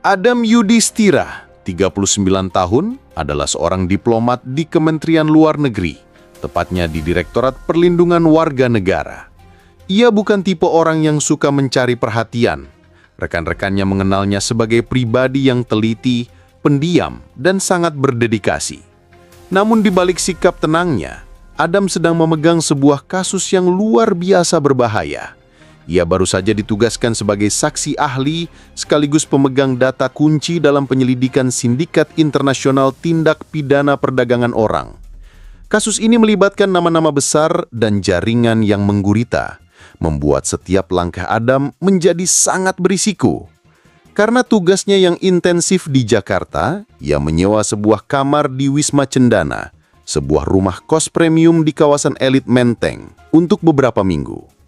Adam Yudhistira, 39 tahun, adalah seorang diplomat di Kementerian Luar Negeri, tepatnya di Direktorat Perlindungan Warga Negara. Ia bukan tipe orang yang suka mencari perhatian. Rekan-rekannya mengenalnya sebagai pribadi yang teliti, pendiam, dan sangat berdedikasi. Namun di balik sikap tenangnya, Adam sedang memegang sebuah kasus yang luar biasa berbahaya. Ia baru saja ditugaskan sebagai saksi ahli sekaligus pemegang data kunci dalam penyelidikan sindikat internasional tindak pidana perdagangan orang. Kasus ini melibatkan nama-nama besar dan jaringan yang menggurita, membuat setiap langkah Adam menjadi sangat berisiko. Karena tugasnya yang intensif di Jakarta, ia menyewa sebuah kamar di Wisma Cendana, sebuah rumah kos premium di kawasan elit Menteng, untuk beberapa minggu.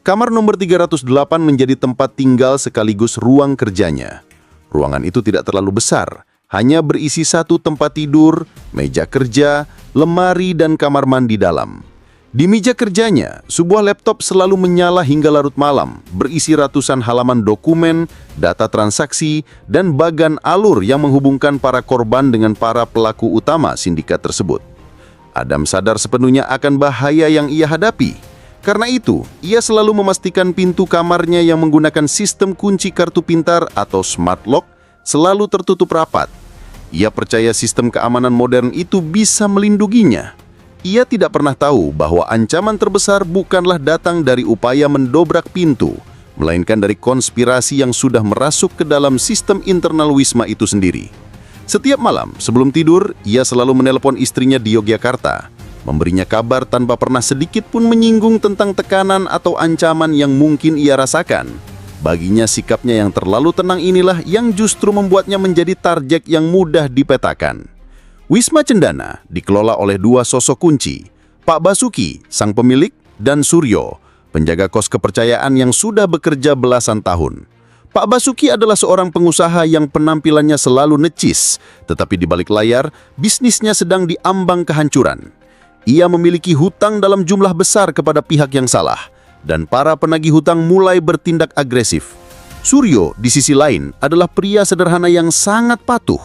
Kamar nomor 308 menjadi tempat tinggal sekaligus ruang kerjanya. Ruangan itu tidak terlalu besar, hanya berisi satu tempat tidur, meja kerja, lemari, dan kamar mandi dalam. Di meja kerjanya, sebuah laptop selalu menyala hingga larut malam, berisi ratusan halaman dokumen, data transaksi, dan bagan alur yang menghubungkan para korban dengan para pelaku utama sindikat tersebut. Adam sadar sepenuhnya akan bahaya yang ia hadapi. Karena itu, ia selalu memastikan pintu kamarnya yang menggunakan sistem kunci kartu pintar atau smart lock selalu tertutup rapat. Ia percaya sistem keamanan modern itu bisa melindunginya. Ia tidak pernah tahu bahwa ancaman terbesar bukanlah datang dari upaya mendobrak pintu, melainkan dari konspirasi yang sudah merasuk ke dalam sistem internal Wisma itu sendiri. Setiap malam sebelum tidur, ia selalu menelpon istrinya di Yogyakarta, memberinya kabar tanpa pernah sedikit pun menyinggung tentang tekanan atau ancaman yang mungkin ia rasakan. Baginya sikapnya yang terlalu tenang inilah yang justru membuatnya menjadi target yang mudah dipetakan. Wisma Cendana dikelola oleh dua sosok kunci, Pak Basuki, sang pemilik, dan Suryo, penjaga kos kepercayaan yang sudah bekerja belasan tahun. Pak Basuki adalah seorang pengusaha yang penampilannya selalu necis, tetapi di balik layar, bisnisnya sedang diambang kehancuran. Ia memiliki hutang dalam jumlah besar kepada pihak yang salah, dan para penagih hutang mulai bertindak agresif. Suryo, di sisi lain, adalah pria sederhana yang sangat patuh.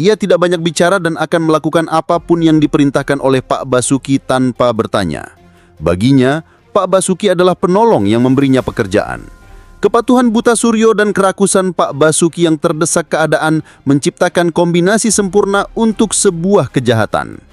Ia tidak banyak bicara dan akan melakukan apapun yang diperintahkan oleh Pak Basuki tanpa bertanya. Baginya, Pak Basuki adalah penolong yang memberinya pekerjaan. Kepatuhan buta Suryo dan kerakusan Pak Basuki yang terdesak keadaan menciptakan kombinasi sempurna untuk sebuah kejahatan.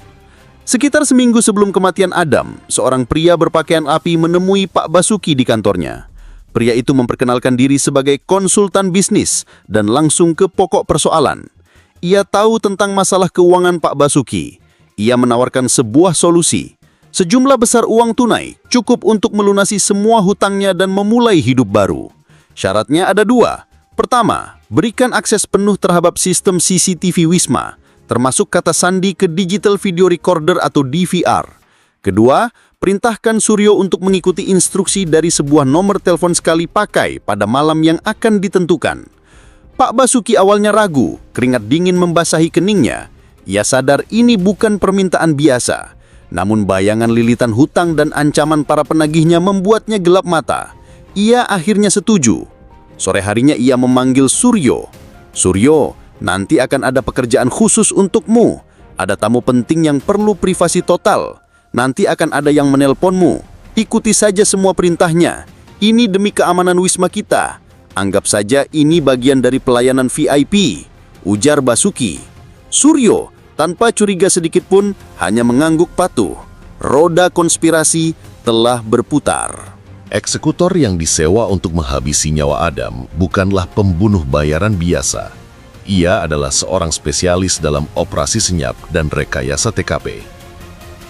Sekitar seminggu sebelum kematian Adam, seorang pria berpakaian api menemui Pak Basuki di kantornya. Pria itu memperkenalkan diri sebagai konsultan bisnis dan langsung ke pokok persoalan. Ia tahu tentang masalah keuangan Pak Basuki. Ia menawarkan sebuah solusi. Sejumlah besar uang tunai cukup untuk melunasi semua hutangnya dan memulai hidup baru. Syaratnya ada dua. Pertama, berikan akses penuh terhadap sistem CCTV Wisma, termasuk kata sandi ke digital video recorder atau DVR. Kedua, perintahkan Suryo untuk mengikuti instruksi dari sebuah nomor telepon sekali pakai pada malam yang akan ditentukan. Pak Basuki awalnya ragu, keringat dingin membasahi keningnya. Ia sadar ini bukan permintaan biasa. Namun bayangan lilitan hutang dan ancaman para penagihnya membuatnya gelap mata. Ia akhirnya setuju. Sore harinya ia memanggil Suryo. Suryo, nanti akan ada pekerjaan khusus untukmu. Ada tamu penting yang perlu privasi total. Nanti akan ada yang menelponmu. Ikuti saja semua perintahnya. Ini demi keamanan Wisma kita. Anggap saja ini bagian dari pelayanan VIP, ujar Basuki. Suryo, tanpa curiga sedikit pun, hanya mengangguk patuh. Roda konspirasi telah berputar. Eksekutor yang disewa untuk menghabisi nyawa Adam bukanlah pembunuh bayaran biasa. Ia adalah seorang spesialis dalam operasi senyap dan rekayasa TKP.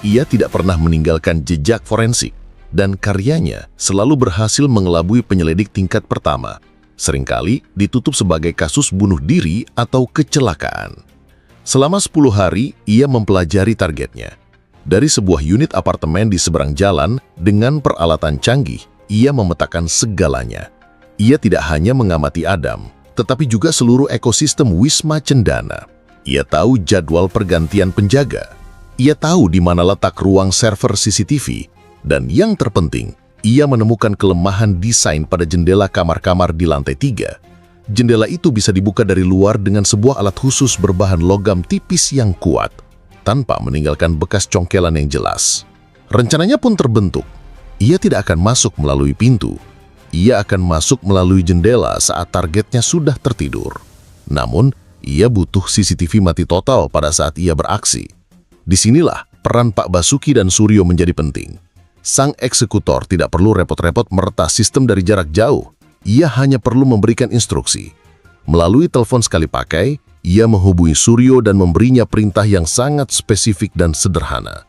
Ia tidak pernah meninggalkan jejak forensik, dan karyanya selalu berhasil mengelabui penyelidik tingkat pertama, seringkali ditutup sebagai kasus bunuh diri atau kecelakaan. Selama 10 hari, ia mempelajari targetnya. Dari sebuah unit apartemen di seberang jalan, dengan peralatan canggih, ia memetakan segalanya. Ia tidak hanya mengamati Adam, tetapi juga seluruh ekosistem Wisma Cendana. Ia tahu jadwal pergantian penjaga. Ia tahu di mana letak ruang server CCTV. Dan yang terpenting, ia menemukan kelemahan desain pada jendela kamar-kamar di lantai 3. Jendela itu bisa dibuka dari luar dengan sebuah alat khusus berbahan logam tipis yang kuat, tanpa meninggalkan bekas congkelan yang jelas. Rencananya pun terbentuk. Ia tidak akan masuk melalui pintu. Ia akan masuk melalui jendela saat targetnya sudah tertidur. Namun, ia butuh CCTV mati total pada saat ia beraksi. Disinilah peran Pak Basuki dan Suryo menjadi penting. Sang eksekutor tidak perlu repot-repot meretas sistem dari jarak jauh. Ia hanya perlu memberikan instruksi. Melalui telepon sekali pakai, ia menghubungi Suryo dan memberinya perintah yang sangat spesifik dan sederhana.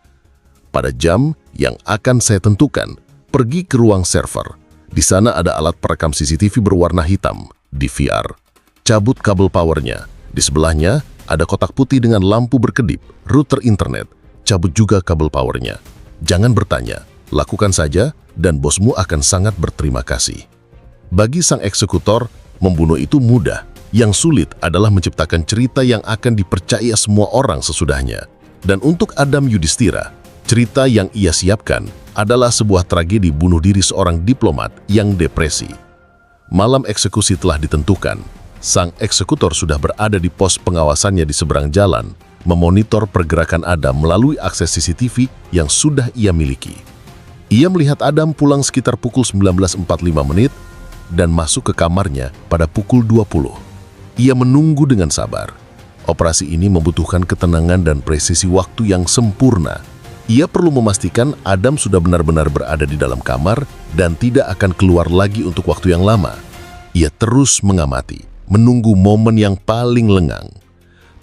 Pada jam yang akan saya tentukan, pergi ke ruang server. Di sana ada alat perekam CCTV berwarna hitam, DVR. Cabut kabel powernya. Di sebelahnya ada kotak putih dengan lampu berkedip, router internet. Cabut juga kabel powernya. Jangan bertanya, lakukan saja dan bosmu akan sangat berterima kasih. Bagi sang eksekutor, membunuh itu mudah. Yang sulit adalah menciptakan cerita yang akan dipercaya semua orang sesudahnya. Dan untuk Adam Yudhistira, cerita yang ia siapkan adalah sebuah tragedi bunuh diri seorang diplomat yang depresi. Malam eksekusi telah ditentukan. Sang eksekutor sudah berada di pos pengawasannya di seberang jalan, memonitor pergerakan Adam melalui akses CCTV yang sudah ia miliki. Ia melihat Adam pulang sekitar pukul 19.45 dan masuk ke kamarnya pada pukul 20. Ia menunggu dengan sabar. Operasi ini membutuhkan ketenangan dan presisi waktu yang sempurna. Ia perlu memastikan Adam sudah benar-benar berada di dalam kamar dan tidak akan keluar lagi untuk waktu yang lama. Ia terus mengamati, menunggu momen yang paling lengang.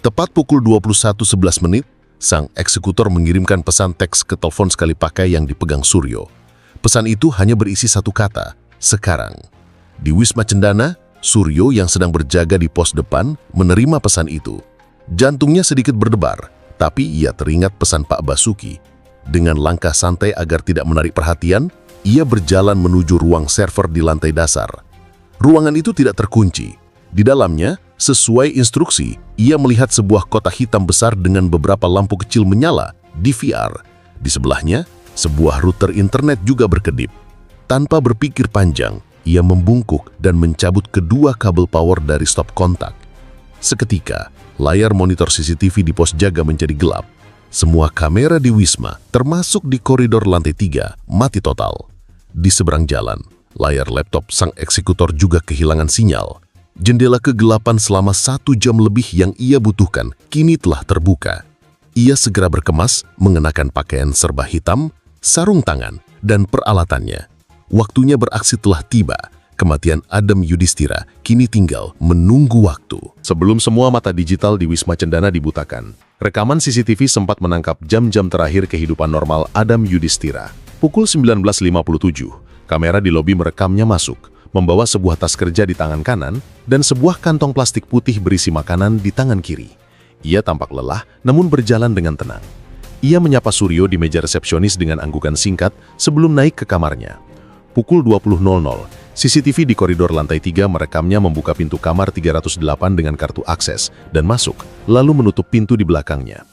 Tepat pukul 21.11, sang eksekutor mengirimkan pesan teks ke telepon sekali pakai yang dipegang Suryo. Pesan itu hanya berisi satu kata, sekarang. Di Wisma Cendana, Suryo yang sedang berjaga di pos depan menerima pesan itu. Jantungnya sedikit berdebar, tapi ia teringat pesan Pak Basuki. Dengan langkah santai agar tidak menarik perhatian, ia berjalan menuju ruang server di lantai dasar. Ruangan itu tidak terkunci. Di dalamnya, sesuai instruksi, ia melihat sebuah kotak hitam besar dengan beberapa lampu kecil menyala, DVR. Di sebelahnya, sebuah router internet juga berkedip. Tanpa berpikir panjang, ia membungkuk dan mencabut kedua kabel power dari stop kontak. Seketika, layar monitor CCTV di pos jaga menjadi gelap. Semua kamera di Wisma, termasuk di koridor lantai 3, mati total. Di seberang jalan, layar laptop sang eksekutor juga kehilangan sinyal. Jendela kegelapan selama 1 jam lebih yang ia butuhkan kini telah terbuka. Ia segera berkemas, mengenakan pakaian serba hitam, sarung tangan, dan peralatannya. Waktunya beraksi telah tiba. Kematian Adam Yudhistira kini tinggal menunggu waktu. Sebelum semua mata digital di Wisma Cendana dibutakan, rekaman CCTV sempat menangkap jam-jam terakhir kehidupan normal Adam Yudhistira. Pukul 19.57, kamera di lobi merekamnya masuk, membawa sebuah tas kerja di tangan kanan dan sebuah kantong plastik putih berisi makanan di tangan kiri. Ia tampak lelah, namun berjalan dengan tenang. Ia menyapa Suryo di meja resepsionis dengan anggukan singkat sebelum naik ke kamarnya. Pukul 20.00, CCTV di koridor lantai 3 merekamnya membuka pintu kamar 308 dengan kartu akses dan masuk, lalu menutup pintu di belakangnya.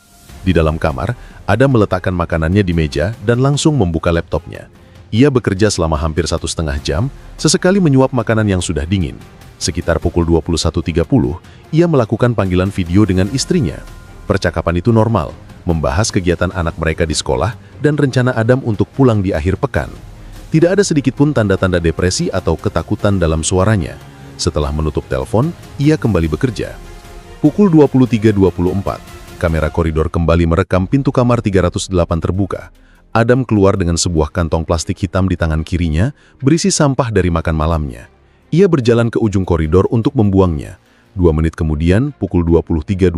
Di dalam kamar, Adam meletakkan makanannya di meja dan langsung membuka laptopnya. Ia bekerja selama hampir 1,5 jam, sesekali menyuap makanan yang sudah dingin. Sekitar pukul 21.30, ia melakukan panggilan video dengan istrinya. Percakapan itu normal, membahas kegiatan anak mereka di sekolah dan rencana Adam untuk pulang di akhir pekan. Tidak ada sedikit pun tanda-tanda depresi atau ketakutan dalam suaranya. Setelah menutup telepon, ia kembali bekerja. Pukul 23.24, kamera koridor kembali merekam pintu kamar 308 terbuka. Adam keluar dengan sebuah kantong plastik hitam di tangan kirinya, berisi sampah dari makan malamnya. Ia berjalan ke ujung koridor untuk membuangnya. 2 menit kemudian, pukul 23.26,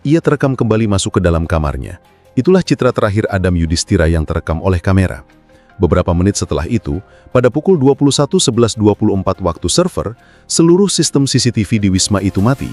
ia terekam kembali masuk ke dalam kamarnya. Itulah citra terakhir Adam Yudhistira yang terekam oleh kamera. Beberapa menit setelah itu, pada pukul 21.11.24 waktu server, seluruh sistem CCTV di Wisma itu mati.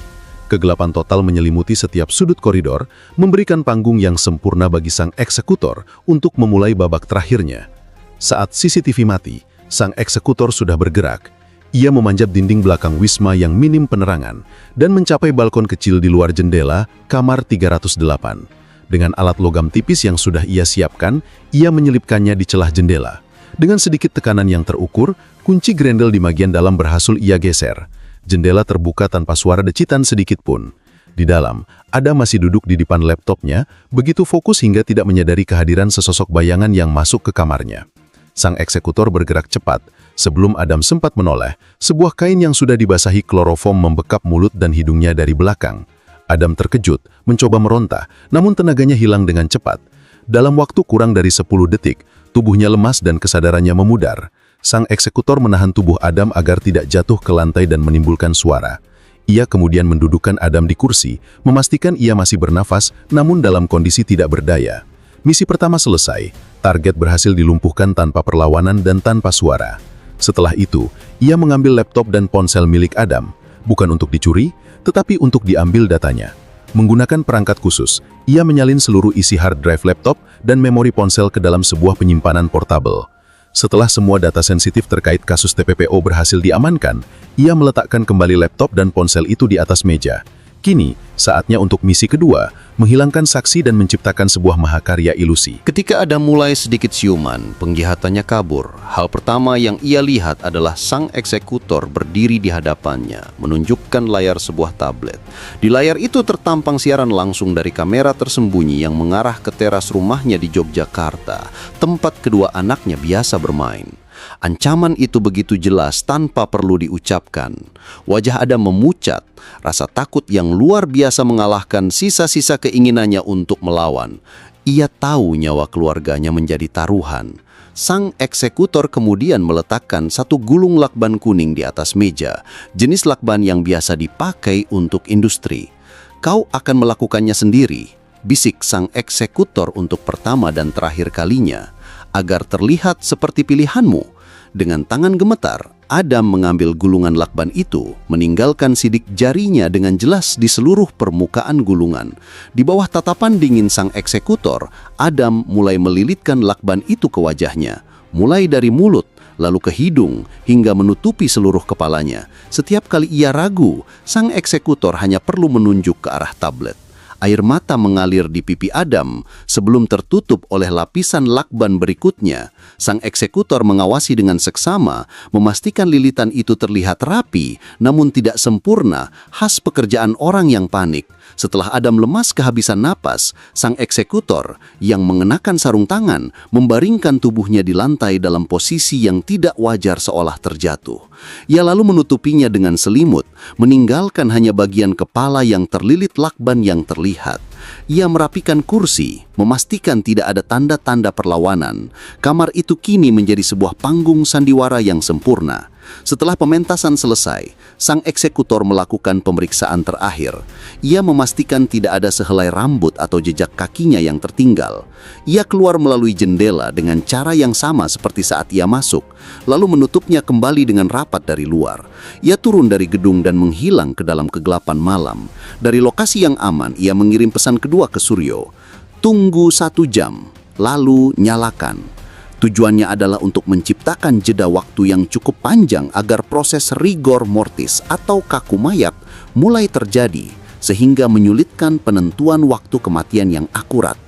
Kegelapan total menyelimuti setiap sudut koridor, memberikan panggung yang sempurna bagi sang eksekutor untuk memulai babak terakhirnya. Saat CCTV mati, sang eksekutor sudah bergerak. Ia memanjat dinding belakang Wisma yang minim penerangan dan mencapai balkon kecil di luar jendela kamar 308. Dengan alat logam tipis yang sudah ia siapkan, ia menyelipkannya di celah jendela. Dengan sedikit tekanan yang terukur, kunci grendel di bagian dalam berhasil ia geser. jendela terbuka tanpa suara decitan sedikit pun. Di dalam, Adam masih duduk di depan laptopnya, begitu fokus hingga tidak menyadari kehadiran sesosok bayangan yang masuk ke kamarnya. Sang eksekutor bergerak cepat. Sebelum Adam sempat menoleh, sebuah kain yang sudah dibasahi kloroform membekap mulut dan hidungnya dari belakang. Adam terkejut, mencoba meronta, namun tenaganya hilang dengan cepat. Dalam waktu kurang dari 10 detik, tubuhnya lemas dan kesadarannya memudar. Sang eksekutor menahan tubuh Adam agar tidak jatuh ke lantai dan menimbulkan suara. Ia kemudian mendudukkan Adam di kursi, memastikan ia masih bernafas, namun dalam kondisi tidak berdaya. Misi pertama selesai, target berhasil dilumpuhkan tanpa perlawanan dan tanpa suara. Setelah itu, ia mengambil laptop dan ponsel milik Adam, bukan untuk dicuri, tetapi untuk diambil datanya. Menggunakan perangkat khusus, ia menyalin seluruh isi hard drive laptop dan memori ponsel ke dalam sebuah penyimpanan portabel. Setelah semua data sensitif terkait kasus TPPO berhasil diamankan, ia meletakkan kembali laptop dan ponsel itu di atas meja. Kini, saatnya untuk misi kedua, menghilangkan saksi dan menciptakan sebuah mahakarya ilusi. Ketika Adam mulai sedikit siuman, pengkhianatannya kabur. Hal pertama yang ia lihat adalah sang eksekutor berdiri di hadapannya, menunjukkan layar sebuah tablet. Di layar itu tertampang siaran langsung dari kamera tersembunyi yang mengarah ke teras rumahnya di Yogyakarta, tempat kedua anaknya biasa bermain. Ancaman itu begitu jelas tanpa perlu diucapkan. Wajah Adam memucat, rasa takut yang luar biasa mengalahkan sisa-sisa keinginannya untuk melawan. Ia tahu nyawa keluarganya menjadi taruhan. Sang eksekutor kemudian meletakkan satu gulung lakban kuning di atas meja, jenis lakban yang biasa dipakai untuk industri. "Kau akan melakukannya sendiri," bisik sang eksekutor untuk pertama dan terakhir kalinya. Agar terlihat seperti pilihanmu. Dengan tangan gemetar, Adam mengambil gulungan lakban itu, meninggalkan sidik jarinya dengan jelas di seluruh permukaan gulungan. Di bawah tatapan dingin sang eksekutor, Adam mulai melilitkan lakban itu ke wajahnya, mulai dari mulut, lalu ke hidung, hingga menutupi seluruh kepalanya. Setiap kali ia ragu, sang eksekutor hanya perlu menunjuk ke arah tablet. Air mata mengalir di pipi Adam sebelum tertutup oleh lapisan lakban berikutnya. Sang eksekutor mengawasi dengan seksama, memastikan lilitan itu terlihat rapi, namun tidak sempurna, khas pekerjaan orang yang panik. Setelah Adam lemas kehabisan napas, sang eksekutor yang mengenakan sarung tangan membaringkan tubuhnya di lantai dalam posisi yang tidak wajar seolah terjatuh. Ia lalu menutupinya dengan selimut, meninggalkan hanya bagian kepala yang terlilit lakban yang terlihat. Ia merapikan kursi, memastikan tidak ada tanda-tanda perlawanan. Kamar itu kini menjadi sebuah panggung sandiwara yang sempurna. Setelah pementasan selesai, sang eksekutor melakukan pemeriksaan terakhir. Ia memastikan tidak ada sehelai rambut atau jejak kakinya yang tertinggal. Ia keluar melalui jendela dengan cara yang sama seperti saat ia masuk, lalu menutupnya kembali dengan rapat dari luar. Ia turun dari gedung dan menghilang ke dalam kegelapan malam. Dari lokasi yang aman, ia mengirim pesan kedua ke Suryo. "Tunggu 1 jam, lalu nyalakan." Tujuannya adalah untuk menciptakan jeda waktu yang cukup panjang agar proses rigor mortis atau kaku mayat mulai terjadi, sehingga menyulitkan penentuan waktu kematian yang akurat.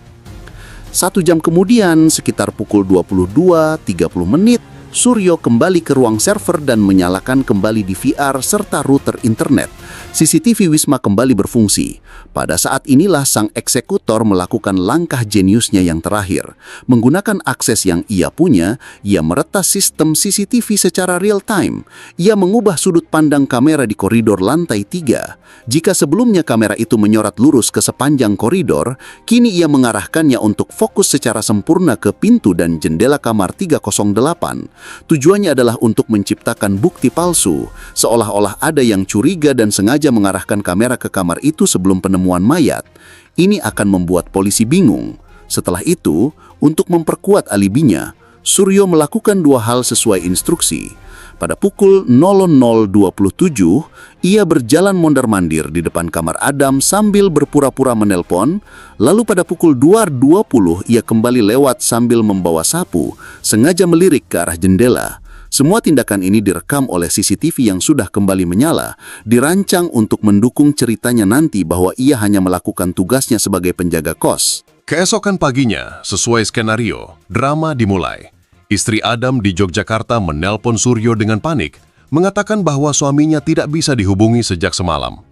1 jam kemudian, sekitar pukul 22.30, Suryo kembali ke ruang server dan menyalakan kembali DVR serta router internet. CCTV Wisma kembali berfungsi. Pada saat inilah sang eksekutor melakukan langkah jeniusnya yang terakhir. Menggunakan akses yang ia punya, ia meretas sistem CCTV secara real time. Ia mengubah sudut pandang kamera di koridor lantai 3. Jika sebelumnya kamera itu menyorot lurus ke sepanjang koridor, kini ia mengarahkannya untuk fokus secara sempurna ke pintu dan jendela kamar 308. Tujuannya adalah untuk menciptakan bukti palsu, seolah-olah ada yang curiga dan sengaja mengarahkan kamera ke kamar itu sebelum penemuan mayat. Ini akan membuat polisi bingung. Setelah itu, untuk memperkuat alibinya, Suryo melakukan 2 hal sesuai instruksi. Pada pukul 00.27, ia berjalan mondar-mandir di depan kamar Adam sambil berpura-pura menelpon. Lalu pada pukul 2.20, ia kembali lewat sambil membawa sapu, sengaja melirik ke arah jendela. Semua tindakan ini direkam oleh CCTV yang sudah kembali menyala, dirancang untuk mendukung ceritanya nanti bahwa ia hanya melakukan tugasnya sebagai penjaga kos. Keesokan paginya, sesuai skenario, drama dimulai. Istri Adam di Yogyakarta menelpon Suryo dengan panik, mengatakan bahwa suaminya tidak bisa dihubungi sejak semalam.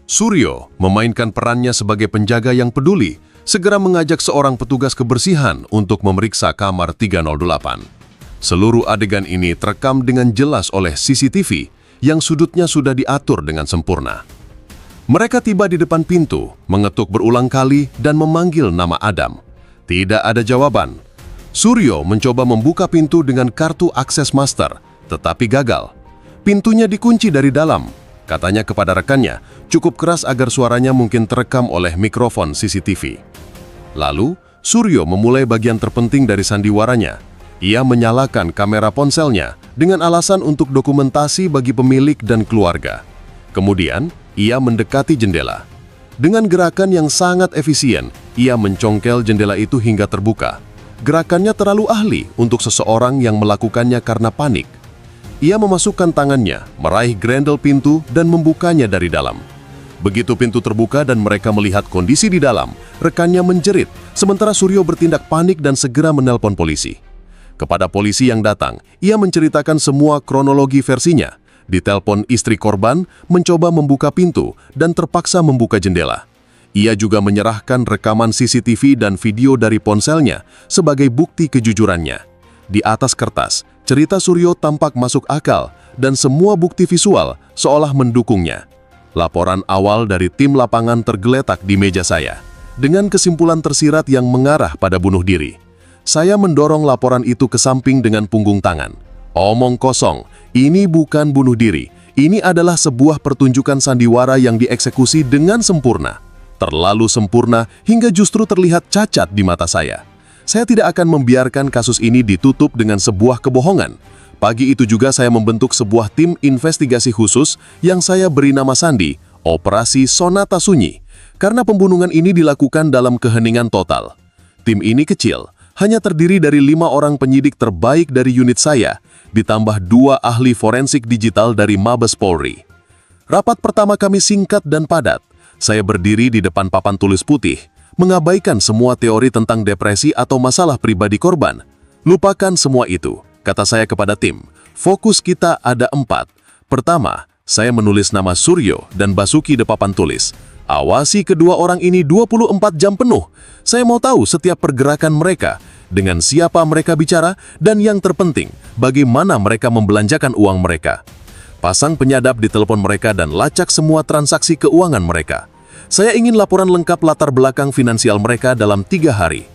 Suryo memainkan perannya sebagai penjaga yang peduli, segera mengajak seorang petugas kebersihan untuk memeriksa kamar 308. Seluruh adegan ini terekam dengan jelas oleh CCTV yang sudutnya sudah diatur dengan sempurna. Mereka tiba di depan pintu, mengetuk berulang kali dan memanggil nama Adam. Tidak ada jawaban. Suryo mencoba membuka pintu dengan kartu akses master, tetapi gagal. Pintunya dikunci dari dalam. Katanya kepada rekannya, cukup keras agar suaranya mungkin terekam oleh mikrofon CCTV. Lalu, Suryo memulai bagian terpenting dari sandiwaranya. Ia menyalakan kamera ponselnya dengan alasan untuk dokumentasi bagi pemilik dan keluarga. Kemudian, ia mendekati jendela. Dengan gerakan yang sangat efisien, ia mencongkel jendela itu hingga terbuka. Gerakannya terlalu ahli untuk seseorang yang melakukannya karena panik. Ia memasukkan tangannya, meraih grendel pintu dan membukanya dari dalam. Begitu pintu terbuka dan mereka melihat kondisi di dalam, rekannya menjerit, sementara Suryo bertindak panik dan segera menelpon polisi. Kepada polisi yang datang, ia menceritakan semua kronologi versinya. Ditelepon istri korban, mencoba membuka pintu dan terpaksa membuka jendela. Ia juga menyerahkan rekaman CCTV dan video dari ponselnya sebagai bukti kejujurannya. Di atas kertas, cerita Suryo tampak masuk akal dan semua bukti visual seolah mendukungnya. Laporan awal dari tim lapangan tergeletak di meja saya, dengan kesimpulan tersirat yang mengarah pada bunuh diri. Saya mendorong laporan itu ke samping dengan punggung tangan. Omong kosong, ini bukan bunuh diri. Ini adalah sebuah pertunjukan sandiwara yang dieksekusi dengan sempurna. Terlalu sempurna hingga justru terlihat cacat di mata saya. Saya tidak akan membiarkan kasus ini ditutup dengan sebuah kebohongan. Pagi itu juga saya membentuk sebuah tim investigasi khusus yang saya beri nama sandi, Operasi Sonata Sunyi, karena pembunuhan ini dilakukan dalam keheningan total. Tim ini kecil, hanya terdiri dari 5 orang penyidik terbaik dari unit saya, ditambah 2 ahli forensik digital dari Mabes Polri. Rapat pertama kami singkat dan padat. Saya berdiri di depan papan tulis putih, mengabaikan semua teori tentang depresi atau masalah pribadi korban. Lupakan semua itu, kata saya kepada tim. Fokus kita ada 4. Pertama, saya menulis nama Suryo dan Basuki di papan tulis. Awasi kedua orang ini 24 jam penuh. Saya mau tahu setiap pergerakan mereka, dengan siapa mereka bicara, dan yang terpenting, bagaimana mereka membelanjakan uang mereka. Pasang penyadap di telepon mereka dan lacak semua transaksi keuangan mereka. Saya ingin laporan lengkap latar belakang finansial mereka dalam 3 hari.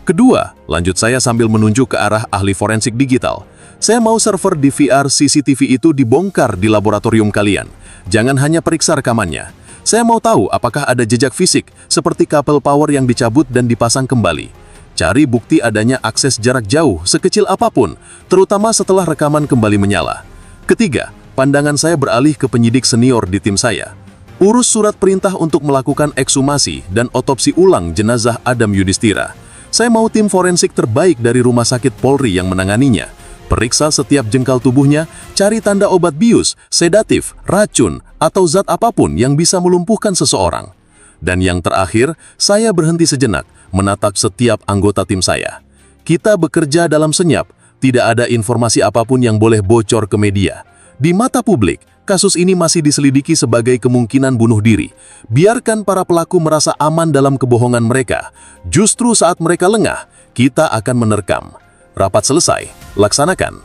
Kedua, lanjut saya sambil menunjuk ke arah ahli forensik digital. Saya mau server DVR CCTV itu dibongkar di laboratorium kalian. Jangan hanya periksa rekamannya. Saya mau tahu apakah ada jejak fisik, seperti kabel power yang dicabut dan dipasang kembali. Cari bukti adanya akses jarak jauh, sekecil apapun, terutama setelah rekaman kembali menyala. Ketiga, pandangan saya beralih ke penyidik senior di tim saya. Urus surat perintah untuk melakukan ekshumasi dan otopsi ulang jenazah Adam Yudhistira. Saya mau tim forensik terbaik dari rumah sakit Polri yang menanganinya. Periksa setiap jengkal tubuhnya, cari tanda obat bius, sedatif, racun, atau zat apapun yang bisa melumpuhkan seseorang. Dan yang terakhir, saya berhenti sejenak, menatap setiap anggota tim saya. Kita bekerja dalam senyap, tidak ada informasi apapun yang boleh bocor ke media. Di mata publik, kasus ini masih diselidiki sebagai kemungkinan bunuh diri. Biarkan para pelaku merasa aman dalam kebohongan mereka. Justru saat mereka lengah, kita akan menerkam. Rapat selesai, laksanakan.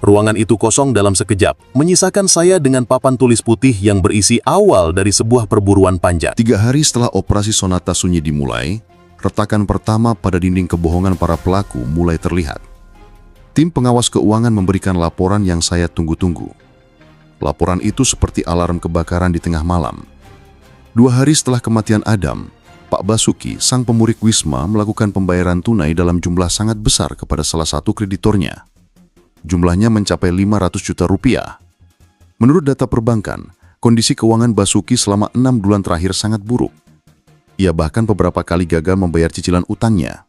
Ruangan itu kosong dalam sekejap, menyisakan saya dengan papan tulis putih yang berisi awal dari sebuah perburuan panjang. 3 hari setelah operasi Sonata Sunyi dimulai, retakan pertama pada dinding kebohongan para pelaku mulai terlihat. Tim pengawas keuangan memberikan laporan yang saya tunggu-tunggu. Laporan itu seperti alarm kebakaran di tengah malam. 2 hari setelah kematian Adam, Pak Basuki, sang pemurik Wisma, melakukan pembayaran tunai dalam jumlah sangat besar kepada salah satu kreditornya. Jumlahnya mencapai 500 juta rupiah. Menurut data perbankan, kondisi keuangan Basuki selama 6 bulan terakhir sangat buruk. Ia bahkan beberapa kali gagal membayar cicilan utangnya.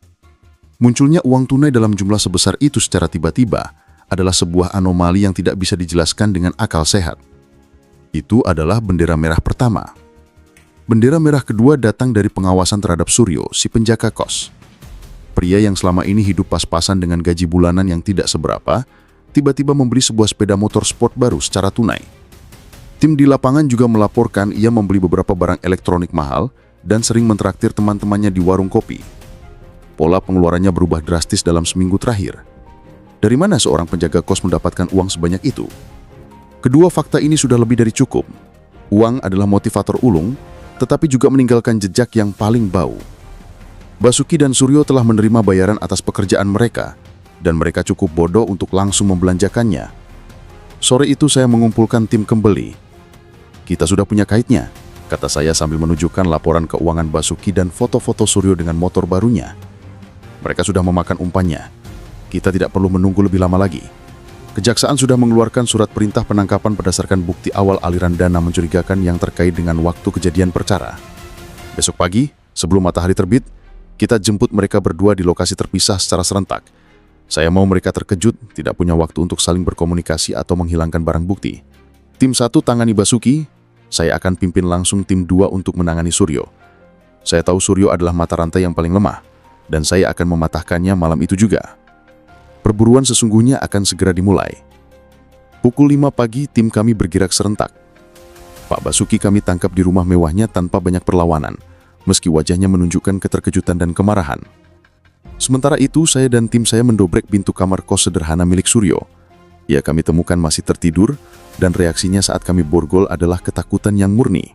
Munculnya uang tunai dalam jumlah sebesar itu secara tiba-tiba adalah sebuah anomali yang tidak bisa dijelaskan dengan akal sehat. Itu adalah bendera merah pertama. Bendera merah kedua datang dari pengawasan terhadap Suryo, si penjaga kos. Pria yang selama ini hidup pas-pasan dengan gaji bulanan yang tidak seberapa, tiba-tiba membeli sebuah sepeda motor sport baru secara tunai. Tim di lapangan juga melaporkan ia membeli beberapa barang elektronik mahal dan sering mentraktir teman-temannya di warung kopi. Pola pengeluarannya berubah drastis dalam seminggu terakhir. Dari mana seorang penjaga kos mendapatkan uang sebanyak itu? Kedua fakta ini sudah lebih dari cukup. Uang adalah motivator ulung, tetapi juga meninggalkan jejak yang paling bau. Basuki dan Suryo telah menerima bayaran atas pekerjaan mereka, dan mereka cukup bodoh untuk langsung membelanjakannya. Sore itu saya mengumpulkan tim kembali. Kita sudah punya kaitnya, kata saya sambil menunjukkan laporan keuangan Basuki dan foto-foto Suryo dengan motor barunya. Mereka sudah memakan umpannya. Kita tidak perlu menunggu lebih lama lagi. Kejaksaan sudah mengeluarkan surat perintah penangkapan berdasarkan bukti awal aliran dana mencurigakan yang terkait dengan waktu kejadian perkara. Besok pagi, sebelum matahari terbit, kita jemput mereka berdua di lokasi terpisah secara serentak. Saya mau mereka terkejut, tidak punya waktu untuk saling berkomunikasi atau menghilangkan barang bukti. Tim 1 tangani Basuki, saya akan pimpin langsung tim 2 untuk menangani Suryo. Saya tahu Suryo adalah mata rantai yang paling lemah, dan saya akan mematahkannya malam itu juga. Perburuan sesungguhnya akan segera dimulai. Pukul 5 pagi tim kami bergerak serentak. Pak Basuki kami tangkap di rumah mewahnya tanpa banyak perlawanan, meski wajahnya menunjukkan keterkejutan dan kemarahan. Sementara itu, saya dan tim saya mendobrek pintu kamar kos sederhana milik Suryo. Ia kami temukan masih tertidur, dan reaksinya saat kami borgol adalah ketakutan yang murni.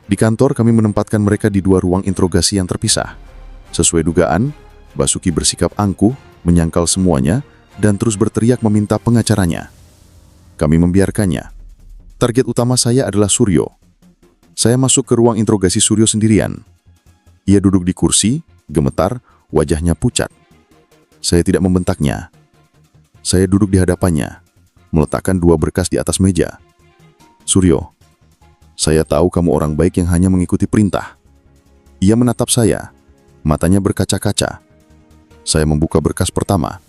Di kantor kami menempatkan mereka di 2 ruang interogasi yang terpisah. Sesuai dugaan, Basuki bersikap angkuh, menyangkal semuanya, dan terus berteriak meminta pengacaranya. Kami membiarkannya. Target utama saya adalah Suryo. Saya masuk ke ruang interogasi Suryo sendirian. Ia duduk di kursi, gemetar, wajahnya pucat. Saya tidak membentaknya. Saya duduk di hadapannya, meletakkan 2 berkas di atas meja. Suryo, saya tahu kamu orang baik yang hanya mengikuti perintah. Ia menatap saya, matanya berkaca-kaca. Saya membuka berkas pertama.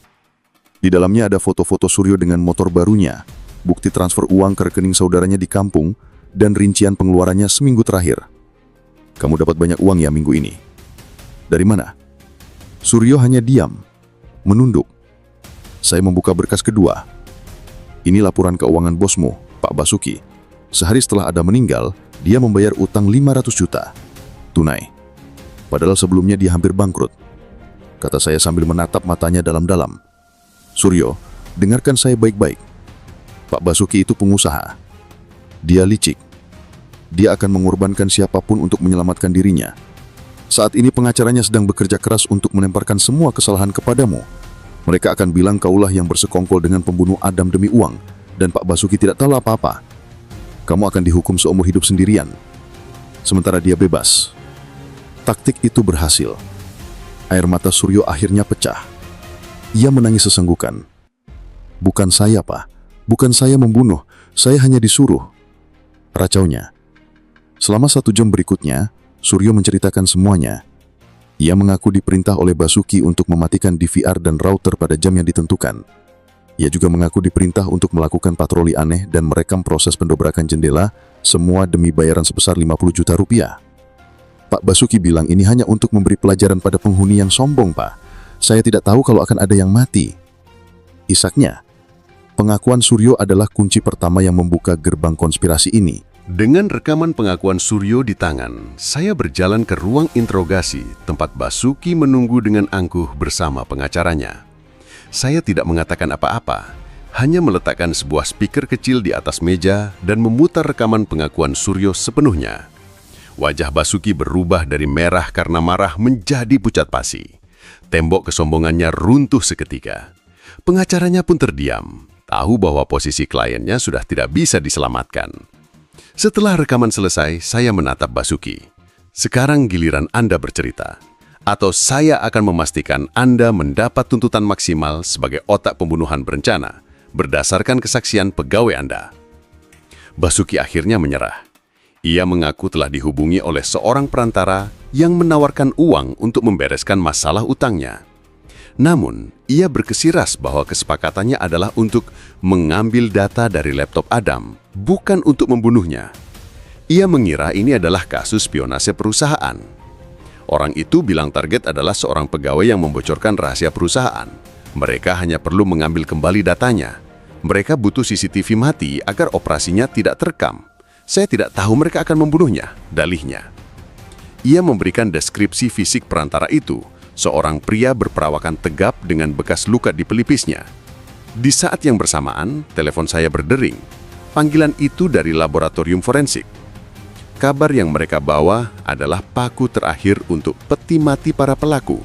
Di dalamnya ada foto-foto Suryo dengan motor barunya, bukti transfer uang ke rekening saudaranya di kampung, dan rincian pengeluarannya seminggu terakhir. Kamu dapat banyak uang ya minggu ini. Dari mana? Suryo hanya diam, menunduk. Saya membuka berkas kedua. Ini laporan keuangan bosmu, Pak Basuki. Sehari setelah Adam meninggal, dia membayar utang 500 juta. Tunai. Padahal sebelumnya dia hampir bangkrut. Kata saya sambil menatap matanya dalam-dalam. Suryo, dengarkan saya baik-baik. Pak Basuki itu pengusaha. Dia licik. Dia akan mengorbankan siapapun untuk menyelamatkan dirinya. Saat ini pengacaranya sedang bekerja keras untuk melemparkan semua kesalahan kepadamu. Mereka akan bilang kaulah yang bersekongkol dengan pembunuh Adam demi uang, dan Pak Basuki tidak tahu apa-apa. Kamu akan dihukum seumur hidup sendirian. Sementara dia bebas. Taktik itu berhasil. Air mata Suryo akhirnya pecah. Ia menangis sesenggukan. Bukan saya, Pak. Bukan saya membunuh. Saya hanya disuruh. Racaunya. Selama 1 jam berikutnya, Suryo menceritakan semuanya. Ia mengaku diperintah oleh Basuki untuk mematikan DVR dan router pada jam yang ditentukan. Ia juga mengaku diperintah untuk melakukan patroli aneh dan merekam proses pendobrakan jendela, semua demi bayaran sebesar 50 juta rupiah. Pak Basuki bilang ini hanya untuk memberi pelajaran pada penghuni yang sombong, Pak. Saya tidak tahu kalau akan ada yang mati. Isaknya, pengakuan Suryo adalah kunci pertama yang membuka gerbang konspirasi ini. Dengan rekaman pengakuan Suryo di tangan, saya berjalan ke ruang interogasi tempat Basuki menunggu dengan angkuh bersama pengacaranya. Saya tidak mengatakan apa-apa, hanya meletakkan sebuah speaker kecil di atas meja dan memutar rekaman pengakuan Suryo sepenuhnya. Wajah Basuki berubah dari merah karena marah menjadi pucat pasi. Tembok kesombongannya runtuh seketika. Pengacaranya pun terdiam, tahu bahwa posisi kliennya sudah tidak bisa diselamatkan. Setelah rekaman selesai, saya menatap Basuki. Sekarang giliran Anda bercerita. Atau saya akan memastikan Anda mendapat tuntutan maksimal sebagai otak pembunuhan berencana, berdasarkan kesaksian pegawai Anda. Basuki akhirnya menyerah. Ia mengaku telah dihubungi oleh seorang perantara yang menawarkan uang untuk membereskan masalah utangnya. Namun, ia berkesiras bahwa kesepakatannya adalah untuk mengambil data dari laptop Adam, bukan untuk membunuhnya. Ia mengira ini adalah kasus spionase perusahaan. Orang itu bilang target adalah seorang pegawai yang membocorkan rahasia perusahaan. Mereka hanya perlu mengambil kembali datanya. Mereka butuh CCTV mati agar operasinya tidak terekam. Saya tidak tahu mereka akan membunuhnya, dalihnya. Ia memberikan deskripsi fisik perantara itu, seorang pria berperawakan tegap dengan bekas luka di pelipisnya. Di saat yang bersamaan, telepon saya berdering. Panggilan itu dari laboratorium forensik. Kabar yang mereka bawa adalah paku terakhir untuk peti mati para pelaku.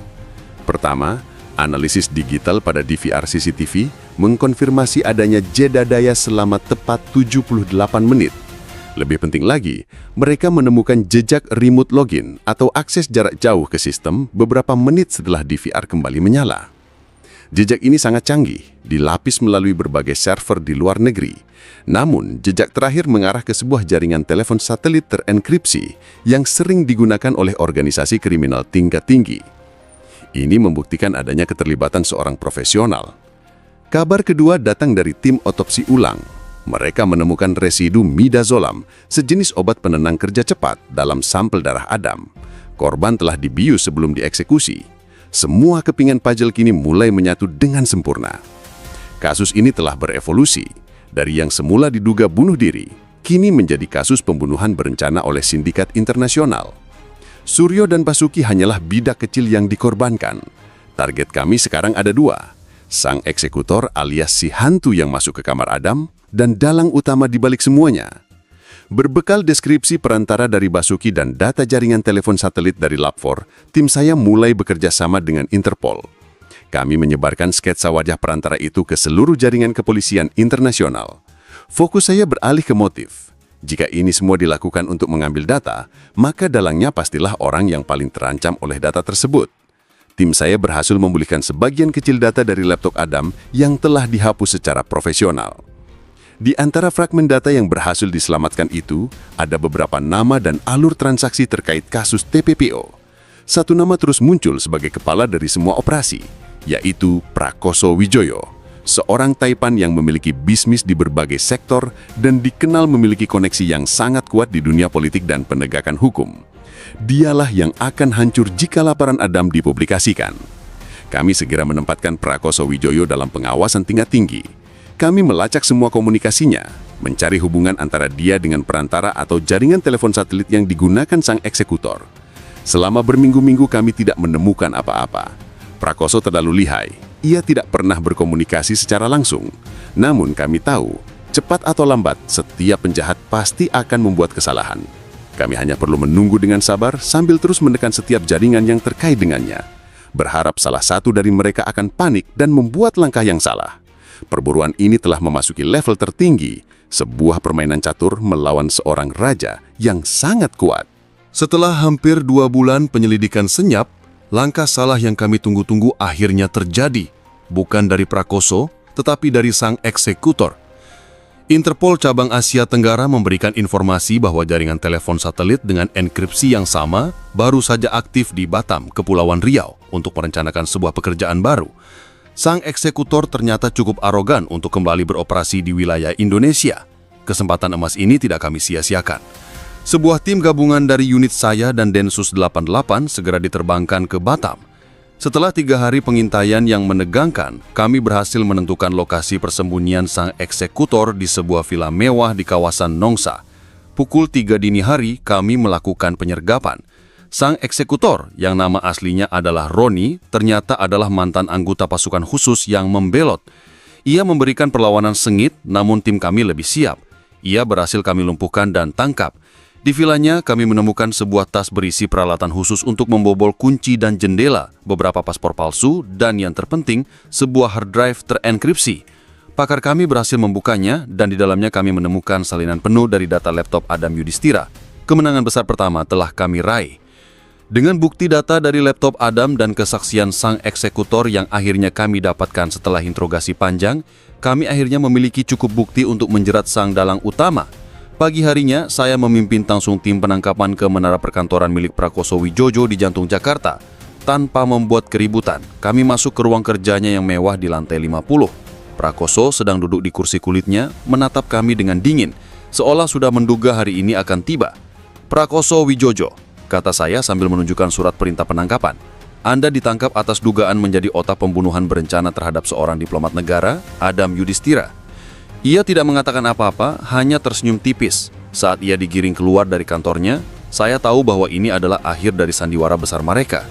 Pertama, analisis digital pada DVR CCTV mengkonfirmasi adanya jeda daya selama tepat 78 menit. Lebih penting lagi, mereka menemukan jejak remote login atau akses jarak jauh ke sistem beberapa menit setelah DVR kembali menyala. Jejak ini sangat canggih, dilapis melalui berbagai server di luar negeri. Namun, jejak terakhir mengarah ke sebuah jaringan telepon satelit terenkripsi yang sering digunakan oleh organisasi kriminal tingkat tinggi. Ini membuktikan adanya keterlibatan seorang profesional. Kabar kedua datang dari tim otopsi ulang. Mereka menemukan residu midazolam, sejenis obat penenang kerja cepat dalam sampel darah Adam. Korban telah dibius sebelum dieksekusi. Semua kepingan puzzle kini mulai menyatu dengan sempurna. Kasus ini telah berevolusi. Dari yang semula diduga bunuh diri, kini menjadi kasus pembunuhan berencana oleh sindikat internasional. Suryo dan Basuki hanyalah bidak kecil yang dikorbankan. Target kami sekarang ada dua. Sang eksekutor alias si hantu yang masuk ke kamar Adam, dan dalang utama di balik semuanya. Berbekal deskripsi perantara dari Basuki dan data jaringan telepon satelit dari Lab4, tim saya mulai bekerja sama dengan Interpol. Kami menyebarkan sketsa wajah perantara itu ke seluruh jaringan kepolisian internasional. Fokus saya beralih ke motif. Jika ini semua dilakukan untuk mengambil data, maka dalangnya pastilah orang yang paling terancam oleh data tersebut. Tim saya berhasil memulihkan sebagian kecil data dari laptop Adam yang telah dihapus secara profesional. Di antara fragmen data yang berhasil diselamatkan itu, ada beberapa nama dan alur transaksi terkait kasus TPPO. Satu nama terus muncul sebagai kepala dari semua operasi, yaitu Prakoso Wijoyo, seorang Taipan yang memiliki bisnis di berbagai sektor dan dikenal memiliki koneksi yang sangat kuat di dunia politik dan penegakan hukum. Dialah yang akan hancur jika laporan Adam dipublikasikan. Kami segera menempatkan Prakoso Wijoyo dalam pengawasan tingkat tinggi. Kami melacak semua komunikasinya, mencari hubungan antara dia dengan perantara atau jaringan telepon satelit yang digunakan sang eksekutor. Selama berminggu-minggu kami tidak menemukan apa-apa. Prakoso terlalu lihai. Ia tidak pernah berkomunikasi secara langsung. Namun kami tahu, cepat atau lambat, setiap penjahat pasti akan membuat kesalahan. Kami hanya perlu menunggu dengan sabar sambil terus menekan setiap jaringan yang terkait dengannya. Berharap salah satu dari mereka akan panik dan membuat langkah yang salah. Perburuan ini telah memasuki level tertinggi, sebuah permainan catur melawan seorang raja yang sangat kuat. Setelah hampir 2 bulan penyelidikan senyap, langkah salah yang kami tunggu-tunggu akhirnya terjadi. Bukan dari Prakoso, tetapi dari sang eksekutor. Interpol Cabang Asia Tenggara memberikan informasi bahwa jaringan telepon satelit dengan enkripsi yang sama baru saja aktif di Batam, Kepulauan Riau, untuk merencanakan sebuah pekerjaan baru. Sang eksekutor ternyata cukup arogan untuk kembali beroperasi di wilayah Indonesia. Kesempatan emas ini tidak kami sia-siakan. Sebuah tim gabungan dari unit saya dan Densus 88 segera diterbangkan ke Batam. Setelah 3 hari pengintaian yang menegangkan, kami berhasil menentukan lokasi persembunyian sang eksekutor di sebuah villa mewah di kawasan Nongsa. Pukul 3 dini hari, kami melakukan penyergapan. Sang eksekutor, yang nama aslinya adalah Roni, ternyata adalah mantan anggota pasukan khusus yang membelot. Ia memberikan perlawanan sengit, namun tim kami lebih siap. Ia berhasil kami lumpuhkan dan tangkap. Di vilanya, kami menemukan sebuah tas berisi peralatan khusus untuk membobol kunci dan jendela, beberapa paspor palsu, dan yang terpenting, sebuah hard drive terenkripsi. Pakar kami berhasil membukanya, dan di dalamnya kami menemukan salinan penuh dari data laptop Adam Yudhistira. Kemenangan besar pertama telah kami raih. Dengan bukti data dari laptop Adam dan kesaksian sang eksekutor yang akhirnya kami dapatkan setelah interogasi panjang, kami akhirnya memiliki cukup bukti untuk menjerat sang dalang utama. Pagi harinya, saya memimpin langsung tim penangkapan ke menara perkantoran milik Prakoso Wijoyo di jantung Jakarta. Tanpa membuat keributan, kami masuk ke ruang kerjanya yang mewah di lantai 50. Prakoso sedang duduk di kursi kulitnya, menatap kami dengan dingin, seolah sudah menduga hari ini akan tiba. "Prakoso Wijoyo," kata saya sambil menunjukkan surat perintah penangkapan. Anda ditangkap atas dugaan menjadi otak pembunuhan berencana terhadap seorang diplomat negara, Adam Yudhistira. Ia tidak mengatakan apa-apa, hanya tersenyum tipis. Saat ia digiring keluar dari kantornya, saya tahu bahwa ini adalah akhir dari sandiwara besar mereka.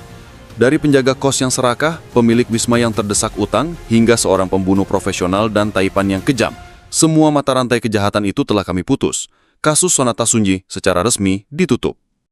Dari penjaga kos yang serakah, pemilik Wisma yang terdesak utang, hingga seorang pembunuh profesional dan taipan yang kejam, semua mata rantai kejahatan itu telah kami putus. Kasus Sonata Sunji secara resmi ditutup.